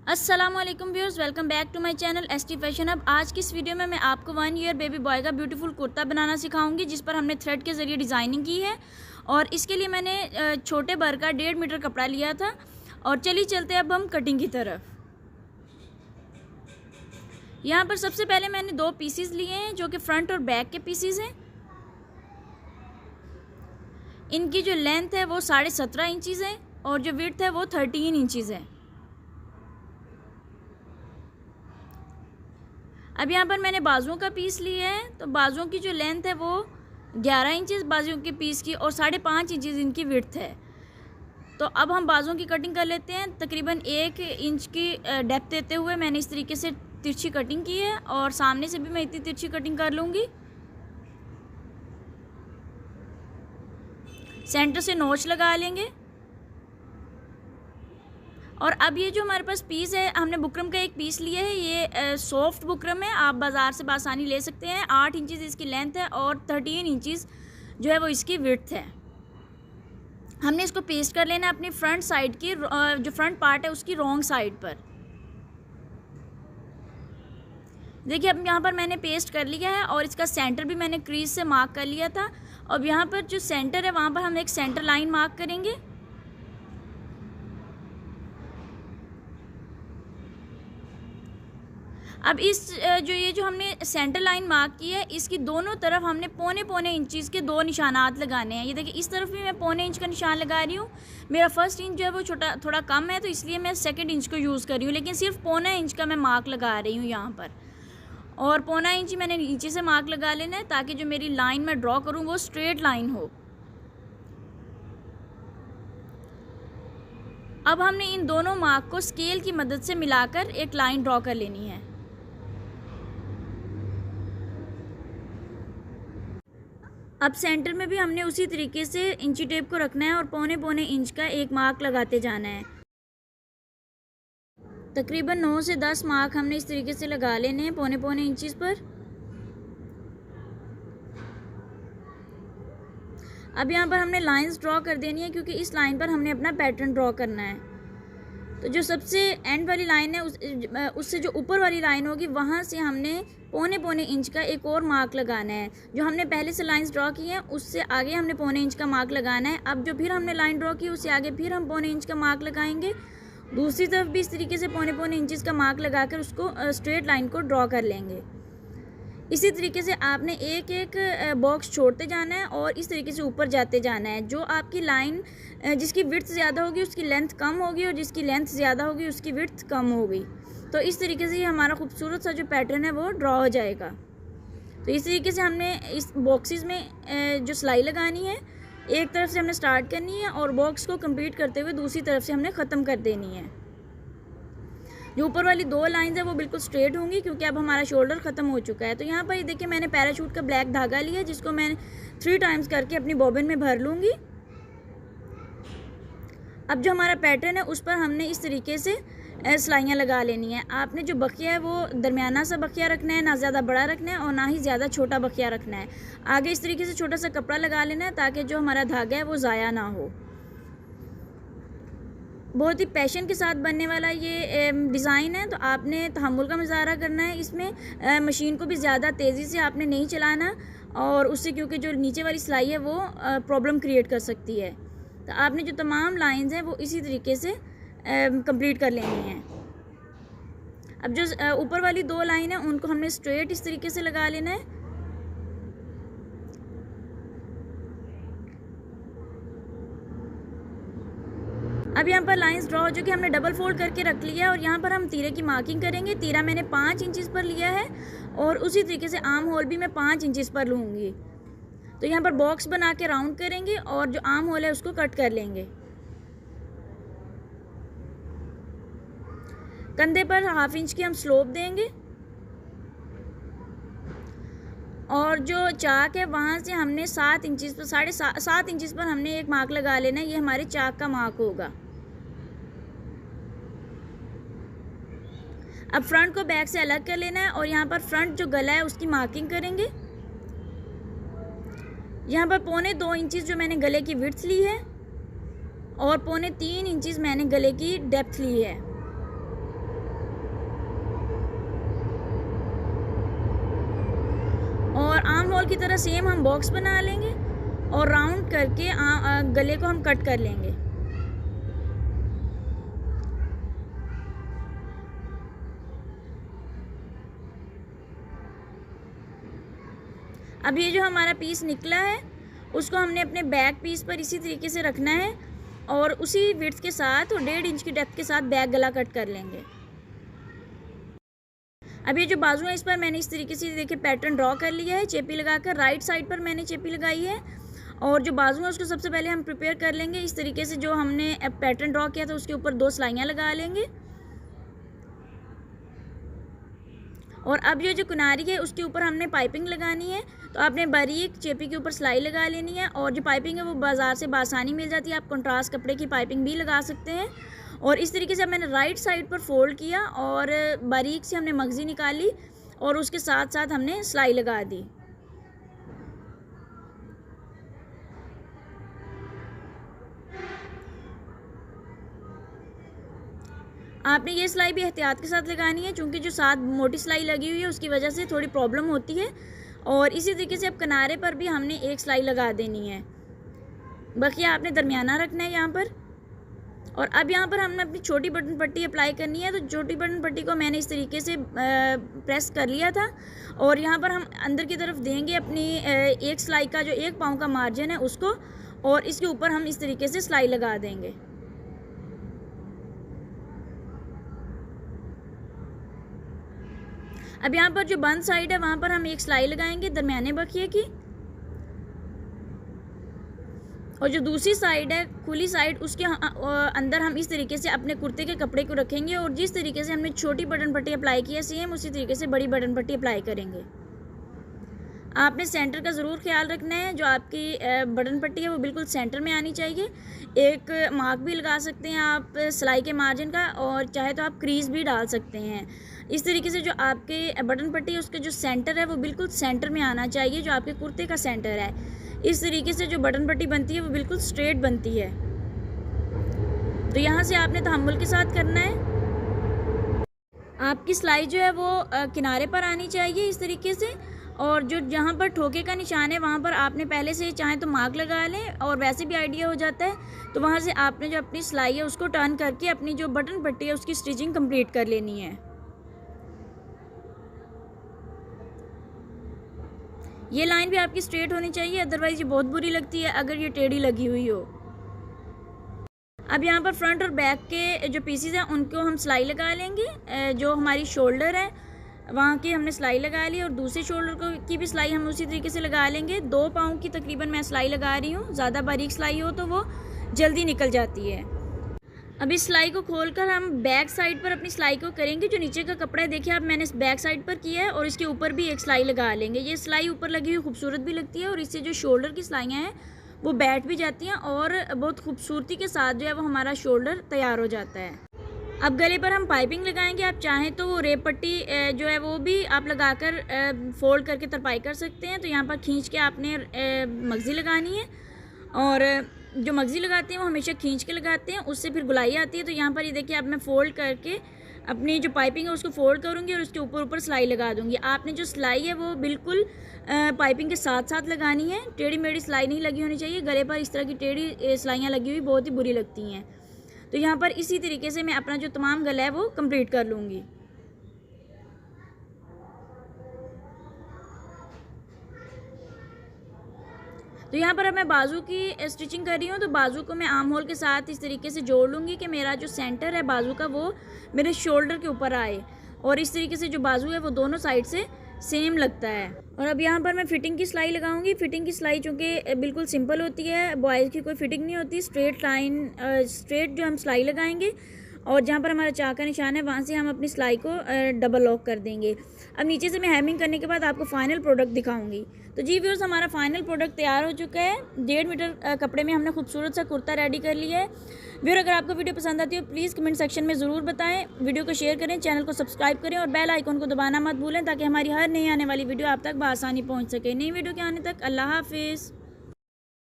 अस्सलामुअलैकुम viewers, welcome back to my channel ST fashion hub. आज की इस वीडियो में मैं आपको 1 ईयर बेबी बॉय का ब्यूटीफुल कुर्ता बनाना सिखाऊंगी, जिस पर हमने थ्रेड के ज़रिए डिज़ाइनिंग की है। और इसके लिए मैंने छोटे भर का 1.5 मीटर कपड़ा लिया था। और चलिए चलते अब हम कटिंग की तरफ। यहाँ पर सबसे पहले मैंने 2 पीसीज लिए हैं, जो कि फ्रंट और बैक के पीसीज हैं। इनकी जो लेंथ है वो 17.5 इंचज़ है और जो विड्थ है वो 13 इंचज़ है। अब यहाँ पर मैंने बाजुओं का पीस लिया है, तो बाजुओं की जो लेंथ है वो 11 इंचज़ बाजुओं के पीस की और 5.5 इंचज़ इनकी विड्थ है। तो अब हम बाजुओं की कटिंग कर लेते हैं। तकरीबन 1 इंच की डेप्थ देते हुए मैंने इस तरीके से तिरछी कटिंग की है और सामने से भी मैं इतनी तिरछी कटिंग कर लूँगी। सेंटर से नोच लगा लेंगे। और अब ये जो हमारे पास पीस है, हमने बुकरम का एक पीस लिया है। ये सॉफ्ट बुकरम है, आप बाज़ार से आसानी ले सकते हैं। 8 इंचज़ इसकी लेंथ है और 13 इंचज़ जो है वो इसकी विड्थ है। हमने इसको पेस्ट कर लेना है अपनी फ्रंट साइड की, जो फ्रंट पार्ट है उसकी रॉन्ग साइड पर। देखिए अब यहाँ पर मैंने पेस्ट कर लिया है और इसका सेंटर भी मैंने क्रीज से मार्क कर लिया था। अब यहाँ पर जो सेंटर है वहाँ पर हम एक सेंटर लाइन मार्क करेंगे। अब ये जो हमने सेंटर लाइन मार्क की है, इसकी दोनों तरफ हमने पौने इंचज़ के 2 निशानात लगाने हैं। ये देखिए इस तरफ भी मैं पौने इंच का निशान लगा रही हूँ। मेरा फर्स्ट इंच जो है वो थोड़ा कम है, तो इसलिए मैं सेकंड इंच को यूज़ कर रही हूँ, लेकिन सिर्फ पौना इंच का मैं मार्क लगा रही हूँ यहाँ पर। और पौना इंच मैंने नीचे से मार्क लगा लेना है, ताकि जो मेरी लाइन मैं ड्रॉ करूँ वो स्ट्रेट लाइन हो। अब हमने इन दोनों मार्क को स्केल की मदद से मिलाकर एक लाइन ड्रॉ कर लेनी है। अब सेंटर में भी हमने उसी तरीके से इंची टेप को रखना है और पौने इंच का एक मार्क लगाते जाना है। तकरीबन 9 से 10 मार्क हमने इस तरीके से लगा लेने हैं पौने इंचज़ पर। अब यहाँ पर हमने लाइंस ड्रॉ कर देनी है, क्योंकि इस लाइन पर हमने अपना पैटर्न ड्रॉ करना है। तो जो सबसे एंड वाली लाइन है उससे जो ऊपर वाली लाइन होगी, वहाँ से हमने पौने इंच का एक और मार्क लगाना है। जो हमने पहले से लाइंस ड्रॉ की हैं उससे आगे हमने पौने इंच का मार्क लगाना है। अब जो फिर हमने लाइन ड्रॉ की उससे आगे फिर हम पौने इंच का मार्क लगाएंगे। दूसरी तरफ भी इस तरीके से पौने इंचज़ का मार्क लगाकर उसको स्ट्रेट लाइन को ड्रॉ कर लेंगे। इसी तरीके से आपने एक बॉक्स छोड़ते जाना है और इस तरीके से ऊपर जाते जाना है। जो आपकी लाइन जिसकी विड्थ ज़्यादा होगी उसकी लेंथ कम होगी और जिसकी लेंथ ज़्यादा होगी उसकी विड्थ कम होगी। तो इस तरीके से हमारा खूबसूरत सा जो पैटर्न है वो ड्रॉ हो जाएगा। तो इस तरीके से हमने इस बॉक्सेस में जो सिलाई लगानी है, एक तरफ से हमने स्टार्ट करनी है और बॉक्स को कंप्लीट करते हुए दूसरी तरफ से हमने ख़त्म कर देनी है। जो ऊपर वाली 2 लाइंस है वो बिल्कुल स्ट्रेट होंगी, क्योंकि अब हमारा शोल्डर ख़त्म हो चुका है। तो यहाँ पर ये देखिए मैंने पैराशूट का ब्लैक धागा लिया, जिसको मैं 3 टाइम्स करके अपनी बॉबिन में भर लूँगी। अब जो हमारा पैटर्न है उस पर हमने इस तरीके से सिलाइयाँ लगा लेनी है। आपने जो बखिया है वो दरमियाना सा बखिया रखना है, ना ज़्यादा बड़ा रखना है और ना ही ज़्यादा छोटा बखिया रखना है। आगे इस तरीके से छोटा सा कपड़ा लगा लेना है, ताकि जो हमारा धागा है वो ज़ाया ना हो। बहुत ही पैशन के साथ बनने वाला ये डिज़ाइन है, तो आपने तहम्मुल का मुजाहरा करना है। इसमें मशीन को भी ज़्यादा तेज़ी से आपने नहीं चलाना, और उससे क्योंकि जो नीचे वाली सिलाई है वो प्रॉब्लम क्रिएट कर सकती है। तो आपने जो तमाम लाइंस हैं वो इसी तरीके से कंप्लीट कर लेनी है। अब जो ऊपर वाली 2 लाइन है उनको हमने स्ट्रेट इस तरीके से लगा लेना है। अब यहाँ पर लाइंस ड्रॉ हो चुकी है, हमने डबल फोल्ड करके रख लिया है और यहाँ पर हम तीरे की मार्किंग करेंगे। तीरा मैंने 5 इंचज़ पर लिया है और उसी तरीके से आर्म होल भी मैं 5 इंचज़ पर लूँगी। तो यहाँ पर बॉक्स बना के राउंड करेंगे और जो आर्म होल है उसको कट कर लेंगे। कंधे पर 1/2 इंच की हम स्लोप देंगे और जो चाक है वहाँ से हमने 7 इंचज़ पर 7.5 इंचज़ पर हमने एक मार्क लगा लेना है। ये हमारे चाक का मार्क होगा। अब फ्रंट को बैक से अलग कर लेना है और यहाँ पर फ्रंट जो गला है उसकी मार्किंग करेंगे। यहाँ पर 2.25 इंचज़ जो मैंने गले की विड्थ ली है और 2.25 इंचज़ मैंने गले की डेप्थ ली है। होल की तरह सेम हम बॉक्स बना लेंगे और राउंड करके गले को हम कट कर लेंगे। अब ये जो हमारा पीस निकला है उसको हमने अपने बैक पीस पर इसी तरीके से रखना है और उसी विड्थ के साथ और 1.5 इंच की डेप्थ के साथ बैक गला कट कर लेंगे। अब ये जो बाजू है इस पर मैंने इस तरीके से देखिए पैटर्न ड्रॉ कर लिया है चेपी लगाकर। राइट साइड पर मैंने चेपी लगाई है और जो बाजू है उसको सबसे पहले हम प्रिपेयर कर लेंगे। इस तरीके से जो हमने पैटर्न ड्रॉ किया था उसके ऊपर 2 सिलाइयाँ लगा लेंगे और अब ये जो किनारी है उसके ऊपर हमने पाइपिंग लगानी है। तो आपने बारीक चेपी के ऊपर सिलाई लगा लेनी है और जो पाइपिंग है वो बाज़ार से बासानी मिल जाती है। आप कंट्रास्ट कपड़े की पाइपिंग भी लगा सकते हैं। और इस तरीके से मैंने राइट साइड पर फोल्ड किया और बारीक से हमने मगज़ी निकाली और उसके साथ साथ हमने सिलाई लगा दी। आपने ये सिलाई भी एहतियात के साथ लगानी है क्योंकि जो साथ मोटी सिलाई लगी हुई है उसकी वजह से थोड़ी प्रॉब्लम होती है। और इसी तरीके से अब किनारे पर भी हमने एक सिलाई लगा देनी है, बकिया आपने दरमियाना रखना है यहाँ पर। और अब यहाँ पर हमने अपनी छोटी बटन पट्टी अप्लाई करनी है। तो छोटी बटन पट्टी को मैंने इस तरीके से प्रेस कर लिया था और यहाँ पर हम अंदर की तरफ देंगे अपनी एक सिलाई का जो 1 पाँव का मार्जिन है उसको और इसके ऊपर हम इस तरीके से सिलाई लगा देंगे। अब यहाँ पर जो बंद साइड है वहाँ पर हम एक सिलाई लगाएंगे दरमियाने बखिए की और जो दूसरी साइड है खुली साइड उसके अंदर हम इस तरीके से अपने कुर्ते के कपड़े को रखेंगे और जिस तरीके से हमने छोटी बटन पट्टी अप्लाई की है सेम उसी तरीके से बड़ी बटन पट्टी अप्लाई करेंगे। आपने सेंटर का ज़रूर ख्याल रखना है। जो आपकी बटन पट्टी है वो बिल्कुल सेंटर में आनी चाहिए। एक मार्क भी लगा सकते हैं आप सिलाई के मार्जिन का और चाहे तो आप क्रीज भी डाल सकते हैं। इस तरीके से जो आपके बटन पट्टी है उसका जो सेंटर है वो बिल्कुल सेंटर में आना चाहिए, जो आपके कुर्ते का सेंटर है। इस तरीके से जो बटन पट्टी बनती है वो बिल्कुल स्ट्रेट बनती है। तो यहाँ से आपने तहम्मुल के साथ करना है। आपकी सिलाई जो है वो किनारे पर आनी चाहिए इस तरीके से और जो जहाँ पर ठोके का निशान है वहाँ पर आपने पहले से चाहे तो मार्क लगा लें और वैसे भी आइडिया हो जाता है। तो वहाँ से आपने जो अपनी सिलाई है उसको टर्न करके अपनी जो बटन पट्टी है उसकी स्टिचिंग कंप्लीट कर लेनी है। ये लाइन भी आपकी स्ट्रेट होनी चाहिए, अदरवाइज ये बहुत बुरी लगती है अगर ये टेढ़ी लगी हुई हो। अब यहाँ पर फ्रंट और बैक के जो पीसेस हैं उनको हम सिलाई लगा लेंगे। जो हमारी शोल्डर है वहाँ की हमने सिलाई लगा ली और दूसरे शोल्डर की भी सिलाई हम उसी तरीके से लगा लेंगे। 2 पाँव की तकरीबन मैं सिलाई लगा रही हूँ। ज़्यादा बारीक सिलाई हो तो वो जल्दी निकल जाती है। अब इस सिलाई को खोलकर हम बैक साइड पर अपनी सिलाई को करेंगे। जो नीचे का कपड़ा है देखिए अब मैंने बैक साइड पर किया है और इसके ऊपर भी एक सिलाई लगा लेंगे। ये सिलाई ऊपर लगी हुई खूबसूरत भी लगती है और इससे जो शोल्डर की सिलाइयाँ हैं वो बैठ भी जाती हैं और बहुत खूबसूरती के साथ जो है वो हमारा शोल्डर तैयार हो जाता है। अब गले पर हम पाइपिंग लगाएंगे। आप चाहें तो वो रेप पट्टी जो है वो भी आप लगाकर फोल्ड करके तरपाई कर सकते हैं। तो यहाँ पर खींच के आपने मगज़ी लगानी है और जो मगज़ी लगाते हैं वो हमेशा खींच के लगाते हैं, उससे फिर गुलाई आती है। तो यहाँ पर ये देखिए अब मैं फ़ोल्ड करके अपनी जो पाइपिंग है उसको फ़ोल्ड करूँगी और उसके ऊपर सिलाई लगा दूँगी। आपने जो सिलाई है वो बिल्कुल पाइपिंग के साथ साथ लगानी है। टेढ़ी मेढ़ी सिलाई नहीं लगी होनी चाहिए। गले पर इस तरह की टेढ़ी सिलाइयाँ लगी हुई बहुत ही बुरी लगती हैं। तो यहाँ पर इसी तरीके से मैं अपना जो तमाम गला है वो कंप्लीट कर लूँगी। तो यहाँ पर अब मैं बाजू की स्टिचिंग कर रही हूँ। तो बाजू को मैं आर्म होल के साथ इस तरीके से जोड़ लूँगी कि मेरा जो सेंटर है बाजू का वो मेरे शोल्डर के ऊपर आए और इस तरीके से जो बाजू है वो दोनों साइड से सेम लगता है। और अब यहाँ पर मैं फिटिंग की सिलाई लगाऊंगी। फिटिंग की सिलाई चूँकि बिल्कुल सिंपल होती है, बॉयज़ की कोई फिटिंग नहीं होती। स्ट्रेट लाइन स्ट्रेट जो हम सिलाई लगाएंगे और जहाँ पर हमारा चाक का निशान है वहाँ से हम अपनी सिलाई को डबल लॉक कर देंगे। अब नीचे से मैं हेमिंग करने के बाद आपको फाइनल प्रोडक्ट दिखाऊंगी। तो जी व्यूअर्स, हमारा फाइनल प्रोडक्ट तैयार हो चुका है। 1.5 मीटर कपड़े में हमने खूबसूरत सा कुर्ता रेडी कर लिया है। व्यूअर, अगर आपको वीडियो पसंद आती हो प्लीज़ कमेंट सेक्शन में ज़रूर बताएं। वीडियो को शेयर करें, चैनल को सब्सक्राइब करें और बेल आइकन को दबाना मत भूलें ताकि हमारी हर नई आने वाली वीडियो आप तक बआसानी पहुँच सके। नई वीडियो के आने तक अल्लाह हाफिज़।